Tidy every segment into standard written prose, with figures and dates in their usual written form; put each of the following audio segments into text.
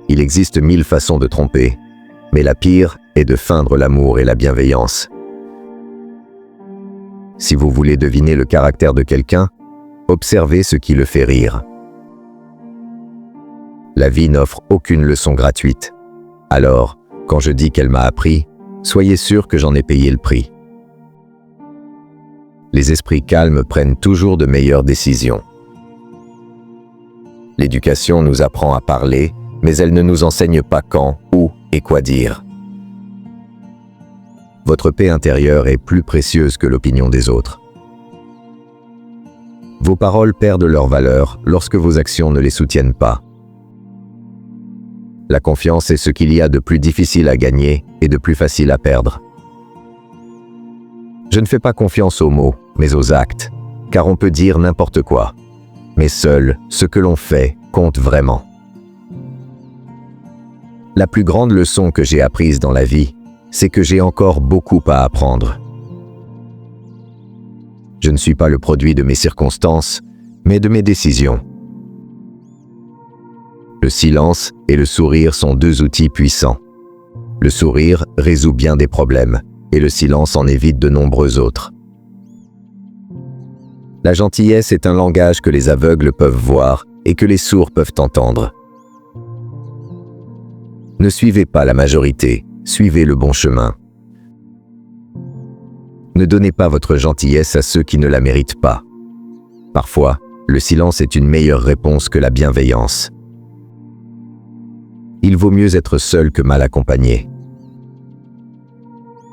Il existe 1000 façons de tromper, mais la pire est de feindre l'amour et la bienveillance. Si vous voulez deviner le caractère de quelqu'un, observez ce qui le fait rire. La vie n'offre aucune leçon gratuite. Alors, quand je dis qu'elle m'a appris, soyez sûr que j'en ai payé le prix. Les esprits calmes prennent toujours de meilleures décisions. L'éducation nous apprend à parler, mais elle ne nous enseigne pas quand, où et quoi dire. Votre paix intérieure est plus précieuse que l'opinion des autres. Vos paroles perdent leur valeur lorsque vos actions ne les soutiennent pas. La confiance est ce qu'il y a de plus difficile à gagner et de plus facile à perdre. Je ne fais pas confiance aux mots, mais aux actes, car on peut dire n'importe quoi. Mais seul ce que l'on fait compte vraiment. La plus grande leçon que j'ai apprise dans la vie, c'est que j'ai encore beaucoup à apprendre. Je ne suis pas le produit de mes circonstances, mais de mes décisions. Le silence et le sourire sont deux outils puissants. Le sourire résout bien des problèmes, et le silence en évite de nombreux autres. La gentillesse est un langage que les aveugles peuvent voir et que les sourds peuvent entendre. Ne suivez pas la majorité, suivez le bon chemin. Ne donnez pas votre gentillesse à ceux qui ne la méritent pas. Parfois, le silence est une meilleure réponse que la bienveillance. Il vaut mieux être seul que mal accompagné.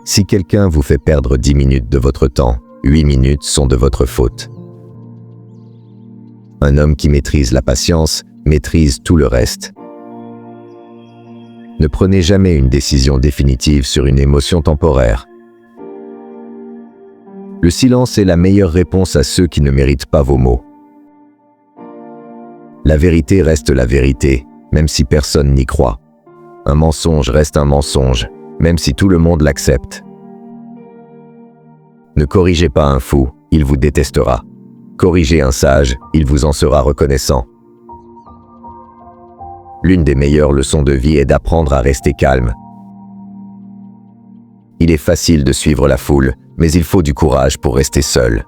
Si quelqu'un vous fait perdre 10 minutes de votre temps, 8 minutes sont de votre faute. Un homme qui maîtrise la patience maîtrise tout le reste. Ne prenez jamais une décision définitive sur une émotion temporaire. Le silence est la meilleure réponse à ceux qui ne méritent pas vos mots. La vérité reste la vérité, même si personne n'y croit. Un mensonge reste un mensonge, même si tout le monde l'accepte. Ne corrigez pas un fou, il vous détestera. Corrigez un sage, il vous en sera reconnaissant. L'une des meilleures leçons de vie est d'apprendre à rester calme. Il est facile de suivre la foule, mais il faut du courage pour rester seul.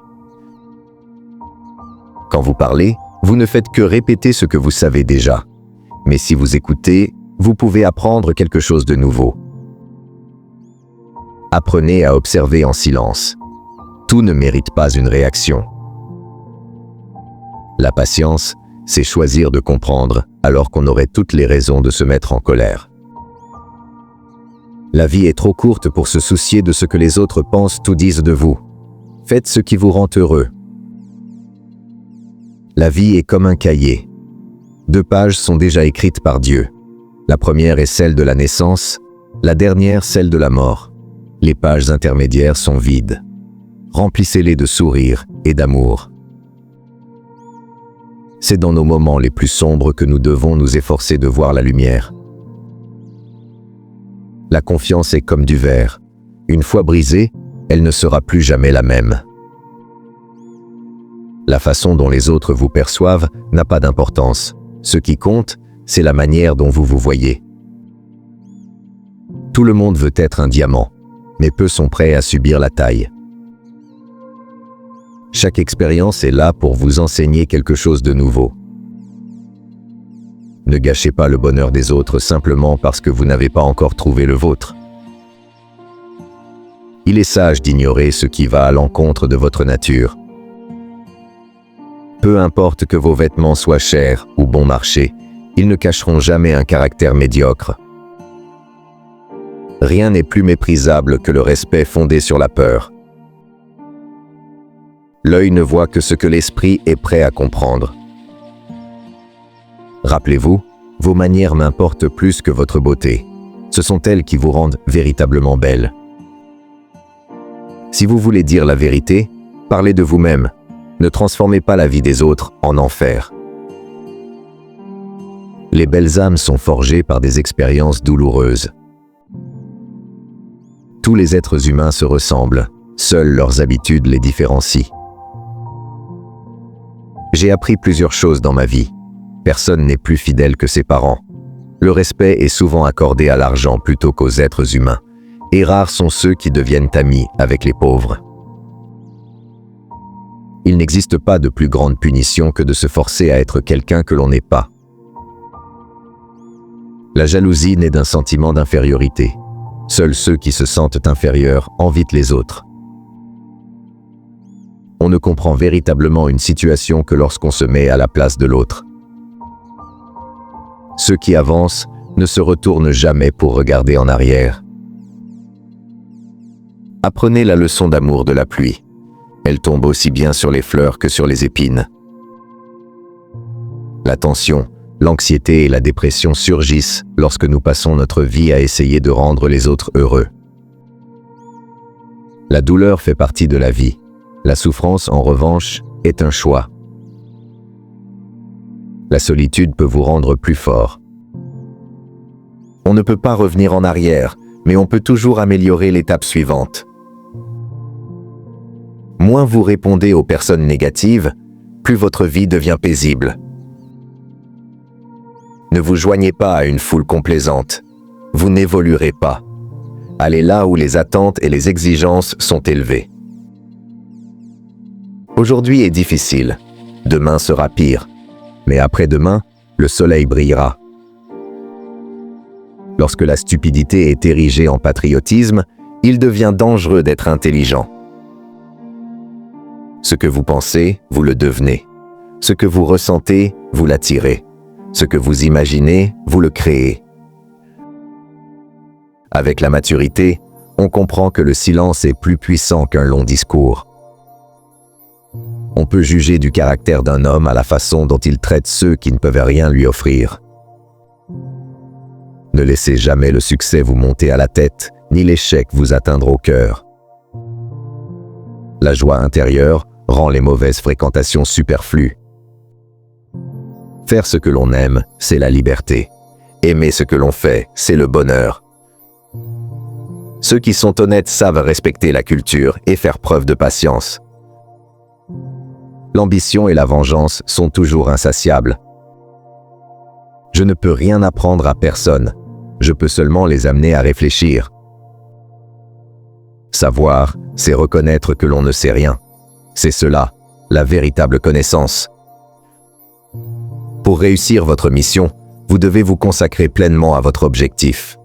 Quand vous parlez, vous ne faites que répéter ce que vous savez déjà. Mais si vous écoutez, vous pouvez apprendre quelque chose de nouveau. Apprenez à observer en silence. Tout ne mérite pas une réaction. La patience, c'est choisir de comprendre alors qu'on aurait toutes les raisons de se mettre en colère. La vie est trop courte pour se soucier de ce que les autres pensent ou disent de vous. Faites ce qui vous rend heureux. La vie est comme un cahier. 2 pages sont déjà écrites par Dieu. La première est celle de la naissance, la dernière celle de la mort. Les pages intermédiaires sont vides. Remplissez-les de sourires et d'amour. C'est dans nos moments les plus sombres que nous devons nous efforcer de voir la lumière. La confiance est comme du verre. Une fois brisée, elle ne sera plus jamais la même. La façon dont les autres vous perçoivent n'a pas d'importance. Ce qui compte, c'est la manière dont vous vous voyez. Tout le monde veut être un diamant, mais peu sont prêts à subir la taille. Chaque expérience est là pour vous enseigner quelque chose de nouveau. Ne gâchez pas le bonheur des autres simplement parce que vous n'avez pas encore trouvé le vôtre. Il est sage d'ignorer ce qui va à l'encontre de votre nature. Peu importe que vos vêtements soient chers ou bon marché, ils ne cacheront jamais un caractère médiocre. Rien n'est plus méprisable que le respect fondé sur la peur. L'œil ne voit que ce que l'esprit est prêt à comprendre. Rappelez-vous, vos manières m'importent plus que votre beauté. Ce sont elles qui vous rendent véritablement belle. Si vous voulez dire la vérité, parlez de vous-même. Ne transformez pas la vie des autres en enfer. Les belles âmes sont forgées par des expériences douloureuses. Tous les êtres humains se ressemblent, seules leurs habitudes les différencient. J'ai appris plusieurs choses dans ma vie. Personne n'est plus fidèle que ses parents. Le respect est souvent accordé à l'argent plutôt qu'aux êtres humains, et rares sont ceux qui deviennent amis avec les pauvres. Il n'existe pas de plus grande punition que de se forcer à être quelqu'un que l'on n'est pas. La jalousie naît d'un sentiment d'infériorité. Seuls ceux qui se sentent inférieurs envient les autres. On ne comprend véritablement une situation que lorsqu'on se met à la place de l'autre. Ceux qui avancent ne se retournent jamais pour regarder en arrière. Apprenez la leçon d'amour de la pluie. Elle tombe aussi bien sur les fleurs que sur les épines. La tension, l'anxiété et la dépression surgissent lorsque nous passons notre vie à essayer de rendre les autres heureux. La douleur fait partie de la vie. La souffrance, en revanche, est un choix. La solitude peut vous rendre plus fort. On ne peut pas revenir en arrière, mais on peut toujours améliorer l'étape suivante. Moins vous répondez aux personnes négatives, plus votre vie devient paisible. Ne vous joignez pas à une foule complaisante. Vous n'évoluerez pas. Allez là où les attentes et les exigences sont élevées. Aujourd'hui est difficile. Demain sera pire. Mais après-demain, le soleil brillera. Lorsque la stupidité est érigée en patriotisme, il devient dangereux d'être intelligent. Ce que vous pensez, vous le devenez. Ce que vous ressentez, vous l'attirez. Ce que vous imaginez, vous le créez. Avec la maturité, on comprend que le silence est plus puissant qu'un long discours. On peut juger du caractère d'un homme à la façon dont il traite ceux qui ne peuvent rien lui offrir. Ne laissez jamais le succès vous monter à la tête, ni l'échec vous atteindre au cœur. La joie intérieure rend les mauvaises fréquentations superflues. Faire ce que l'on aime, c'est la liberté. Aimer ce que l'on fait, c'est le bonheur. Ceux qui sont honnêtes savent respecter la culture et faire preuve de patience. L'ambition et la vengeance sont toujours insatiables. Je ne peux rien apprendre à personne. Je peux seulement les amener à réfléchir. Savoir, c'est reconnaître que l'on ne sait rien. C'est cela, la véritable connaissance. Pour réussir votre mission, vous devez vous consacrer pleinement à votre objectif.